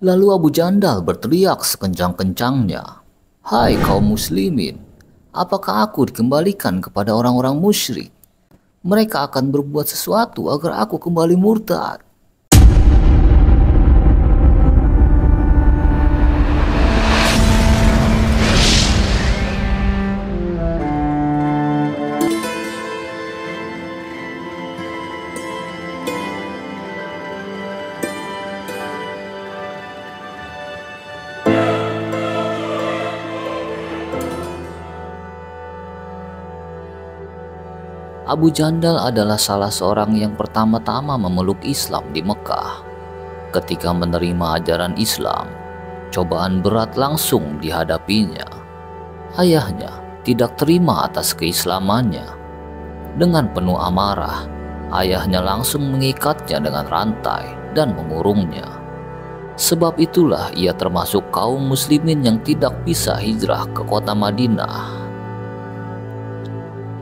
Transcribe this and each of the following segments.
Lalu Abu Jandal berteriak sekencang-kencangnya, "Hai kaum muslimin, apakah aku dikembalikan kepada orang-orang musyrik? Mereka akan berbuat sesuatu agar aku kembali murtad." Abu Jandal adalah salah seorang yang pertama-tama memeluk Islam di Mekah. Ketika menerima ajaran Islam, cobaan berat langsung dihadapinya. Ayahnya tidak terima atas keislamannya. Dengan penuh amarah, ayahnya langsung mengikatnya dengan rantai dan mengurungnya. Sebab itulah ia termasuk kaum muslimin yang tidak bisa hijrah ke kota Madinah.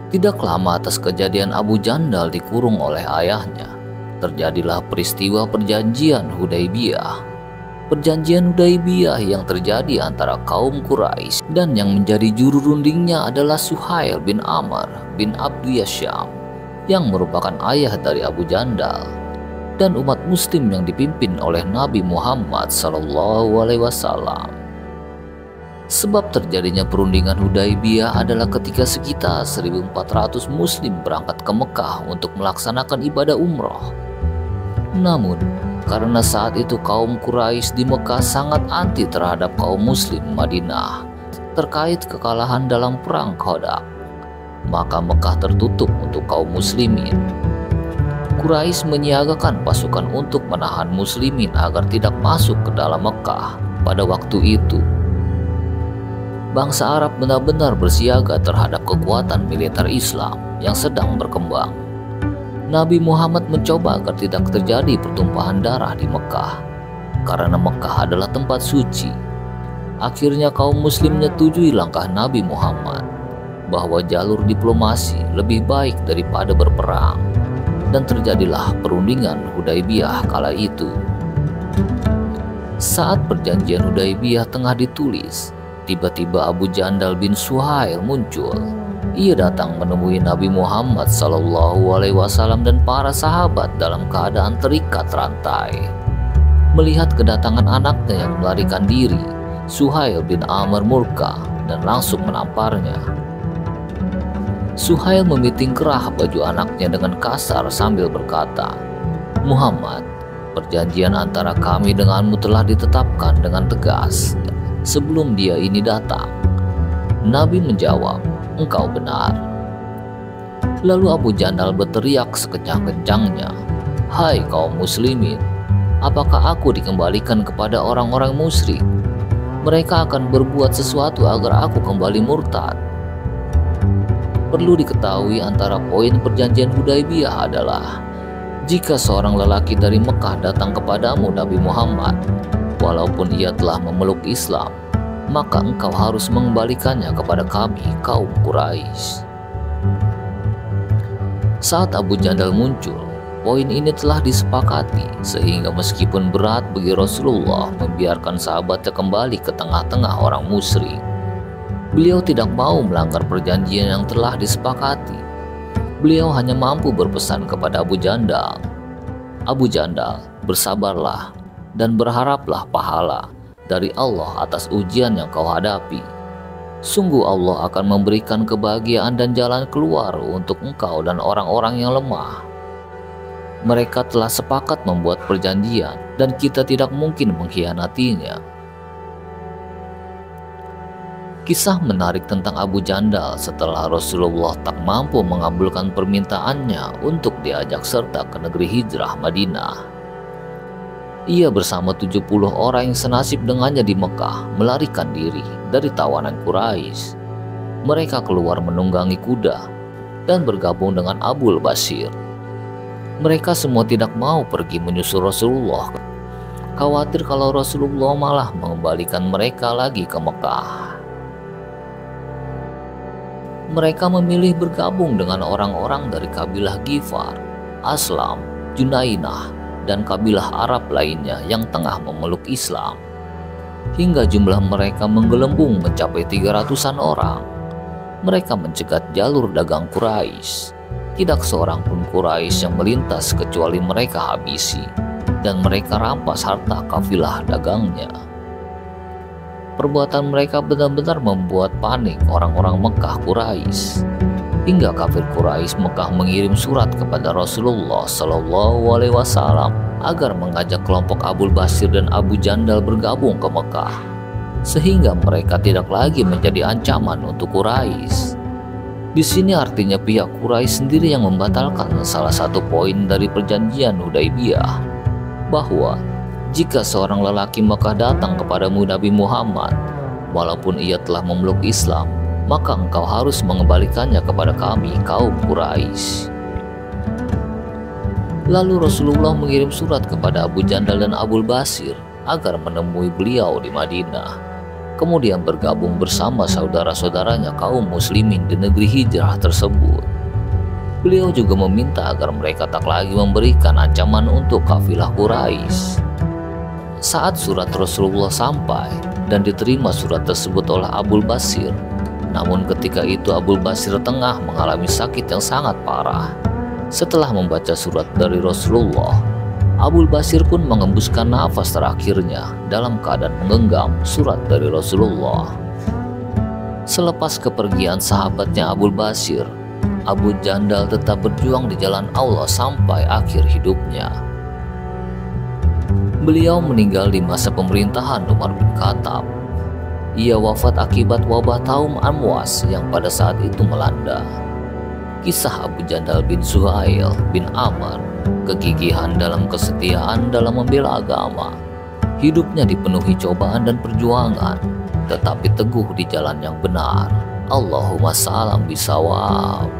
Tidak lama atas kejadian Abu Jandal dikurung oleh ayahnya, terjadilah peristiwa perjanjian Hudaybiyah. Perjanjian Hudaybiyah yang terjadi antara kaum Quraisy dan yang menjadi juru rundingnya adalah Suhail bin Amr bin Abdu Yasyam yang merupakan ayah dari Abu Jandal dan umat muslim yang dipimpin oleh Nabi Muhammad SAW. Sebab terjadinya perundingan Hudaybiyah adalah ketika sekitar 1.400 muslim berangkat ke Mekah untuk melaksanakan ibadah umroh. Namun, karena saat itu kaum Quraisy di Mekah sangat anti terhadap kaum muslim Madinah terkait kekalahan dalam perang Khandaq, maka Mekah tertutup untuk kaum muslimin. Quraisy menyiagakan pasukan untuk menahan muslimin agar tidak masuk ke dalam Mekah pada waktu itu. Bangsa Arab benar-benar bersiaga terhadap kekuatan militer Islam yang sedang berkembang. Nabi Muhammad mencoba agar tidak terjadi pertumpahan darah di Mekah, karena Mekah adalah tempat suci. Akhirnya kaum muslim menyetujui langkah Nabi Muhammad, bahwa jalur diplomasi lebih baik daripada berperang, dan terjadilah perundingan Hudaybiyah kala itu. Saat perjanjian Hudaybiyah tengah ditulis, tiba-tiba Abu Jandal bin Suhail muncul. Ia datang menemui Nabi Muhammad SAW dan para sahabat dalam keadaan terikat rantai. Melihat kedatangan anaknya yang melarikan diri, Suhail bin Amr murka dan langsung menamparnya. Suhail memiting kerah baju anaknya dengan kasar sambil berkata, "Muhammad, perjanjian antara kami denganmu telah ditetapkan dengan tegas sebelum dia ini datang." Nabi menjawab, "Engkau benar." Lalu Abu Jandal berteriak sekencang-kencangnya, "Hai kaum muslimin, apakah aku dikembalikan kepada orang-orang musyrik? Mereka akan berbuat sesuatu agar aku kembali murtad." Perlu diketahui antara poin perjanjian Hudaybiyah adalah, jika seorang lelaki dari Mekah datang kepadamu Nabi Muhammad, walaupun ia telah memeluk Islam, maka engkau harus mengembalikannya kepada kami, kaum Quraisy. Saat Abu Jandal muncul, poin ini telah disepakati, sehingga meskipun berat bagi Rasulullah membiarkan sahabatnya kembali ke tengah-tengah orang musyrik, beliau tidak mau melanggar perjanjian yang telah disepakati. Beliau hanya mampu berpesan kepada Abu Jandal, "Abu Jandal, bersabarlah dan berharaplah pahala dari Allah atas ujian yang kau hadapi. Sungguh Allah akan memberikan kebahagiaan dan jalan keluar untuk engkau dan orang-orang yang lemah. Mereka telah sepakat membuat perjanjian dan kita tidak mungkin mengkhianatinya." Kisah menarik tentang Abu Jandal setelah Rasulullah tak mampu mengabulkan permintaannya untuk diajak serta ke negeri hijrah Madinah. Ia bersama 70 orang yang senasib dengannya di Mekah melarikan diri dari tawanan Quraisy. Mereka keluar menunggangi kuda dan bergabung dengan Abul Basir. Mereka semua tidak mau pergi menyusul Rasulullah, khawatir kalau Rasulullah malah mengembalikan mereka lagi ke Mekah. Mereka memilih bergabung dengan orang-orang dari kabilah Ghifar, Aslam, Junainah, dan kabilah Arab lainnya yang tengah memeluk Islam. Hingga jumlah mereka menggelembung mencapai 300-an orang. Mereka mencegat jalur dagang Quraisy. Tidak seorang pun Quraisy yang melintas kecuali mereka habisi, dan mereka rampas harta kafilah dagangnya. Perbuatan mereka benar-benar membuat panik orang-orang Mekah Quraisy. Hingga kafir Quraisy Mekah mengirim surat kepada Rasulullah SAW agar mengajak kelompok Abu Basir dan Abu Jandal bergabung ke Mekah, sehingga mereka tidak lagi menjadi ancaman untuk Quraisy. Di sini artinya pihak Quraisy sendiri yang membatalkan salah satu poin dari perjanjian Hudaibiyah, bahwa jika seorang lelaki Mekah datang kepadamu Nabi Muhammad, walaupun ia telah memeluk Islam, maka engkau harus mengembalikannya kepada kami, kaum Quraisy. Lalu Rasulullah mengirim surat kepada Abu Jandal dan Abu Basir agar menemui beliau di Madinah, kemudian bergabung bersama saudara-saudaranya kaum muslimin di negeri hijrah tersebut. Beliau juga meminta agar mereka tak lagi memberikan ancaman untuk kafilah Quraisy. Saat surat Rasulullah sampai dan diterima surat tersebut oleh Abu Basir, namun ketika itu Abu Basir tengah mengalami sakit yang sangat parah. Setelah membaca surat dari Rasulullah, Abu Basir pun mengembuskan nafas terakhirnya dalam keadaan menggenggam surat dari Rasulullah. Selepas kepergian sahabatnya Abu Basir, Abu Jandal tetap berjuang di jalan Allah sampai akhir hidupnya. Beliau meninggal di masa pemerintahan Umar bin Khattab. Ia wafat akibat wabah Taum Amwas yang pada saat itu melanda. Kisah Abu Jandal bin Suhail bin Amr, kegigihan dalam kesetiaan dalam membela agama. Hidupnya dipenuhi cobaan dan perjuangan, tetapi teguh di jalan yang benar. Allahumma salam bisawab.